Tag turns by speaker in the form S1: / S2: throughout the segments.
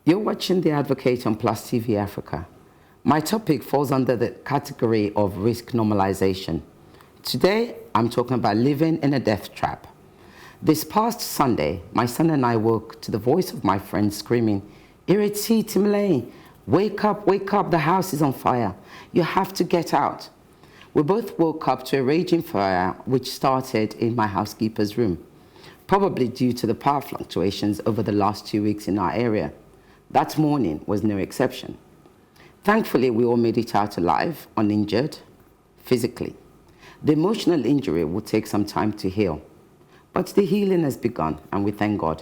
S1: You're watching The Advocate on Plus TV Africa. My topic falls under the category of risk normalization. Today, I'm talking about living in a death trap. This past Sunday, my son and I woke to the voice of my friend screaming, "Ireti, Timlane, wake up, the house is on fire. You have to get out." We both woke up to a raging fire which started in my housekeeper's room, probably due to the power fluctuations over the last 2 weeks in our area. That morning was no exception. Thankfully, we all made it out alive, uninjured, physically. The emotional injury will take some time to heal, but the healing has begun, and we thank God.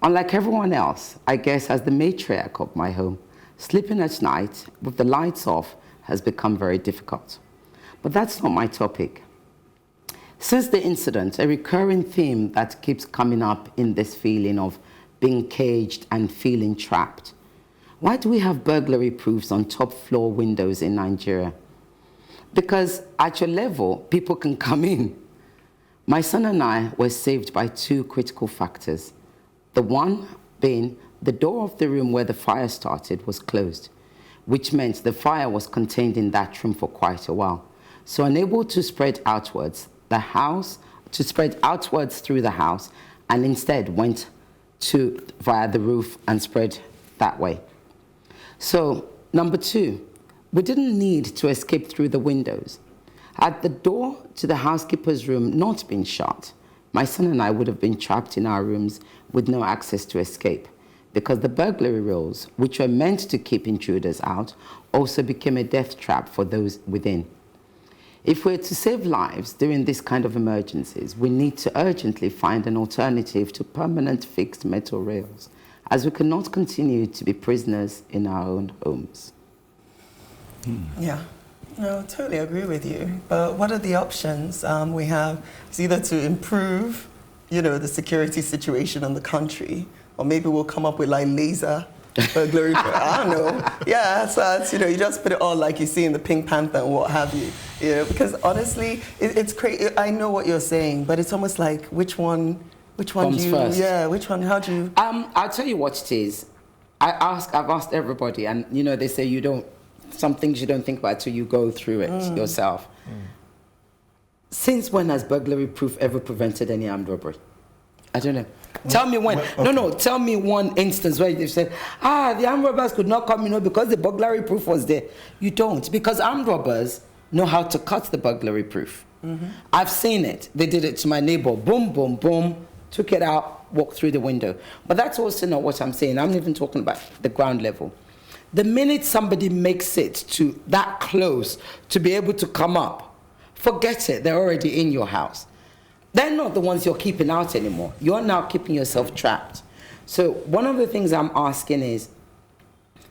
S1: Unlike everyone else, I guess as the matriarch of my home, sleeping at night with the lights off has become very difficult. But that's not my topic. Since the incident, a recurring theme that keeps coming up in this feeling of being caged and feeling trapped. Why do we have burglary proofs on top floor windows in Nigeria? Because at your level, people can come in. My son and I were saved by two critical factors. The one being the door of the room where the fire started was closed, which meant the fire was contained in that room for quite a while. So unable to spread outwards through the house, and instead went via the roof and spread that way. So, number two, we didn't need to escape through the windows. Had the door to the housekeeper's room not been shut, my son and I would have been trapped in our rooms with no access to escape, because the burglary rules, which were meant to keep intruders out, also became a death trap for those within. If we're to save lives during this kind of emergencies, we need to urgently find an alternative to permanent fixed metal rails, as we cannot continue to be prisoners in our own homes.
S2: Yeah, no, totally agree with you. But what are the options we have? It's either to improve, the security situation in the country, or maybe we'll come up with like laser burglary. I don't know. Yeah, so it's, you just put it on like you see in the Pink Panther and what have you. Because honestly, it's crazy. I know what you're saying, but it's almost like which one
S1: comes first?
S2: Yeah, which one? How do you?
S1: I'll tell you what it is. I've asked everybody, and they say some things you don't think about till you go through it yourself. Since when has burglary proof ever prevented any armed robbery? I don't know. Tell me when. Okay. No. Tell me one instance where they've said, the armed robbers could not come, because the burglary proof was there. You don't, because armed robbers know how to cut the burglary proof. Mm-hmm. I've seen it. They did it to my neighbor. Boom, boom, boom. Took it out, walked through the window. But that's also not what I'm saying. I'm even talking about the ground level. The minute somebody makes it to that close to be able to come up, forget it. They're already in your house. They're not the ones you're keeping out anymore. You're now keeping yourself trapped. So one of the things I'm asking is,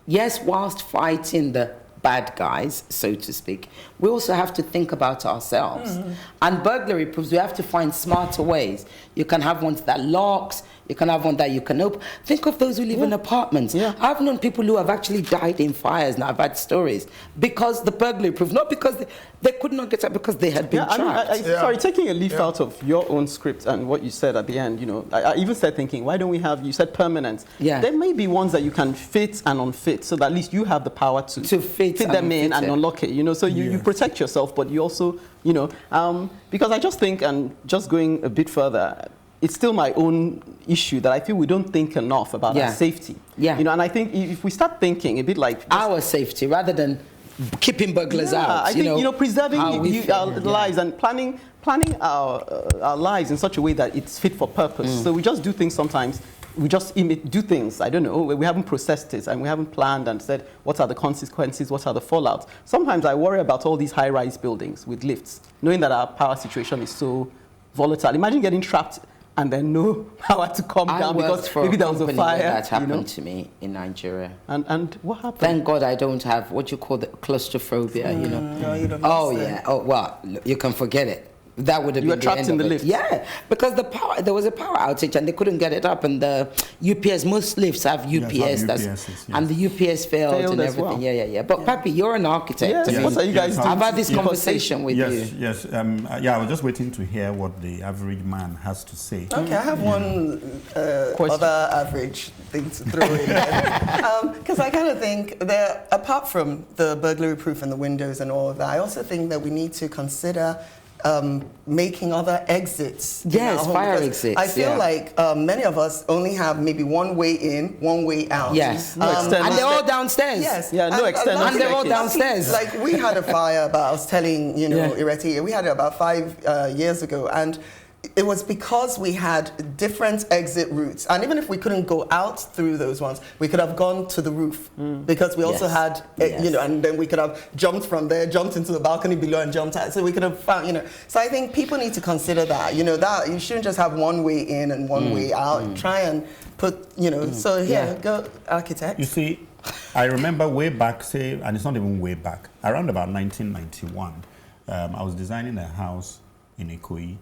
S1: yes, whilst fighting the bad guys, so to speak, we also have to think about ourselves. Mm-hmm. And burglary proofs, we have to find smarter ways. You can have ones that locks, you can have one that you can open. Think of those who live in apartments. Yeah. I've known people who have actually died in fires, and I've had stories, because the burglary proof, not because they could not get out, because they had been trapped.
S3: Sorry, taking a leaf out of your own script and what you said at the end, I even said thinking, why don't we have, you said permanent. Yeah. There may be ones that you can fit and unfit, so that at least you have the power to fit them in and unlock it, so you protect yourself, but you also, because I just think, and just going a bit further, it's still my own issue that I feel we don't think enough about our safety. Yeah. And I think if we start thinking a bit like
S1: our safety rather than keeping burglars out.
S3: I think preserving our lives and planning our lives in such a way that it's fit for purpose. So we just do things sometimes. We just do things, I don't know, we haven't processed it and we haven't planned and said, what are the consequences, what are the fallouts? Sometimes I worry about all these high-rise buildings with lifts, knowing that our power situation is so volatile. Imagine getting trapped and then no power to come down because maybe there was a fire.
S1: That happened to me in Nigeria.
S3: And what happened?
S1: Thank God I don't have what you call the claustrophobia,
S2: No, you don't
S1: Oh, yeah. Oh, well, you can forget it. That would have been
S3: you were trapped in the lift.
S1: Yeah, because there was a power outage and they couldn't get it up, and the UPS, most lifts have UPS, and the UPS failed and everything.
S3: Well.
S1: Yeah. But Papi, you're an architect.
S3: Yes. What are you guys doing?
S1: I've had this conversation with you.
S4: Yes. I was just waiting to hear what the average man has to say.
S2: Okay, I have one other average thing to throw in. Because I kind of think that apart from the burglary proof and the windows and all of that, I also think that we need to consider making other exits.
S1: Yes, fire exits.
S2: I feel like many of us only have maybe one way in, one way out.
S1: Yes.
S3: And
S1: they're all downstairs.
S2: Yes.
S3: Yeah, no external.
S1: And they're all downstairs.
S2: Like we had a fire, but I was telling, Ireti, we had it about 5 years ago, and it was because we had different exit routes. And even if we couldn't go out through those ones, we could have gone to the roof because we also had, and then we could have jumped from there, jumped into the balcony below and jumped out. So we could have found, So I think people need to consider that, that you shouldn't just have one way in and one way out. Try and put, so go architect.
S4: You see, I remember way back, and it's not even way back, around about 1991, I was designing a house in Ikoyi.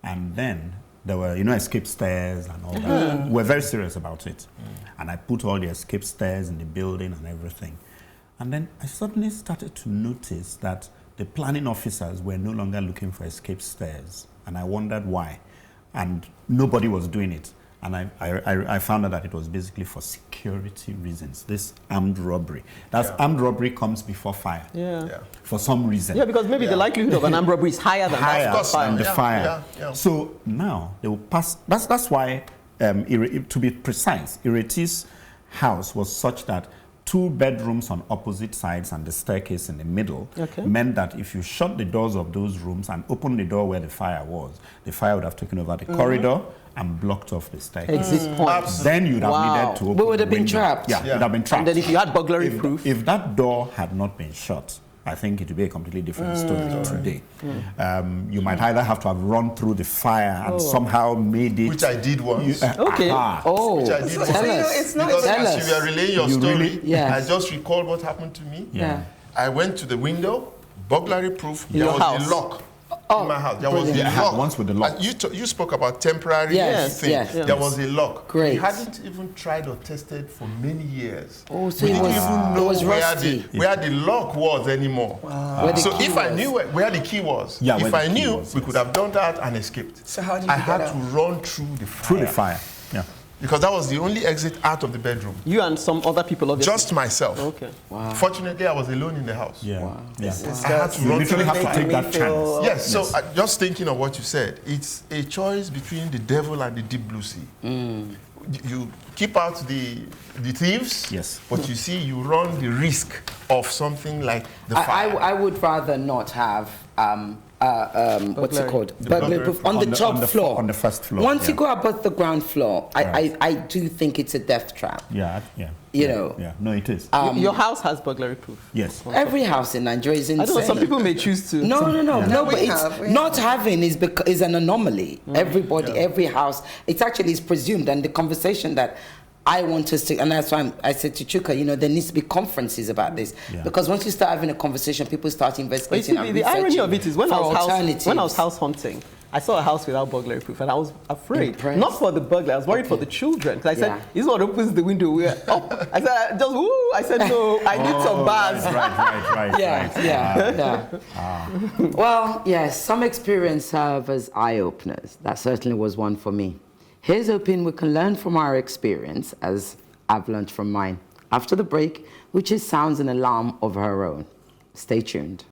S4: And then there were, escape stairs and all that. We're very serious about it. And I put all the escape stairs in the building and everything. And then I suddenly started to notice that the planning officers were no longer looking for escape stairs. And I wondered why. And nobody was doing it. And I found out that it was basically for security reasons, this armed robbery. Armed robbery comes before fire. Yeah. For some reason.
S3: Yeah, because maybe the likelihood of an armed robbery is higher than
S4: the fire. Yeah. So now they will pass. That's why, to be precise, Ireti's house was such that 2 bedrooms on opposite sides and the staircase in the middle meant that if you shut the doors of those rooms and open the door where the fire was, the fire would have taken over the corridor and blocked off the staircase.
S3: Exit points.
S4: Then you'd have needed to open.
S1: We would have been trapped.
S4: Yeah, you'd have been trapped.
S3: And then if you had burglary proof.
S4: If that door had not been shut, I think it would be a completely different story today. You might either have to have run through the fire and somehow made it.
S5: Which I did once.
S2: Which I
S5: Which
S2: did
S5: I did once.
S2: It's not
S5: because as you were relaying your story, I just recalled what happened to me. I went to the window, burglary proof. There was a lock. In my house, there was a lock.
S4: Once with the lock.
S5: You spoke about temporary thing. There was a lock.
S1: Great.
S5: We hadn't even tried or tested for many years.
S1: Oh, so
S5: we didn't even know
S1: where
S5: the lock was anymore.
S1: Wow.
S5: So if I knew where the key was, if I knew, we could have done that and escaped.
S2: So how did you
S5: I had to run through the fire.
S4: Through the fire. Yeah.
S5: Because that was the only exit out of the bedroom.
S3: You and some other people, obviously.
S5: Just myself.
S3: Okay.
S5: Wow. Fortunately, I was alone in the house.
S4: Yeah.
S1: Wow.
S4: Yeah.
S5: I had to run through.
S4: Literally have to take that chance.
S5: Yes. So just thinking of what you said, it's a choice between the devil and the deep blue sea. You keep out the thieves, but you see, you run the risk of something like the fire.
S1: I would rather not have what's it called? Burglary proof on the top floor.
S4: On the first floor.
S1: Once you go above the ground floor, I do think it's a death trap.
S4: Yeah.
S1: Yeah,
S4: no, it is.
S3: Your house has burglary proof.
S4: Yes.
S1: Every house in Nigeria is insane.
S3: I don't know, some people may choose to.
S1: No, but it's not having is an anomaly. Everybody, every house, it's presumed, and the conversation that I want us to, and that's why I said to Chuka, there needs to be conferences about this. Because once you start having a conversation, people start investigating.
S3: The irony of it is when I was house hunting, I saw a house without burglary proof, and I was afraid.
S1: Impressed.
S3: Not for the burglar, I was worried for the children. Because I said, this is what opens the window. We're up. I said, I said, no, I need some bars.
S4: Right.
S1: Yeah. Well, yes, some experience serve as eye-openers. That certainly was one for me. Here's hoping we can learn from our experience, as I've learned from mine. After the break, which sounds an alarm of her own. Stay tuned.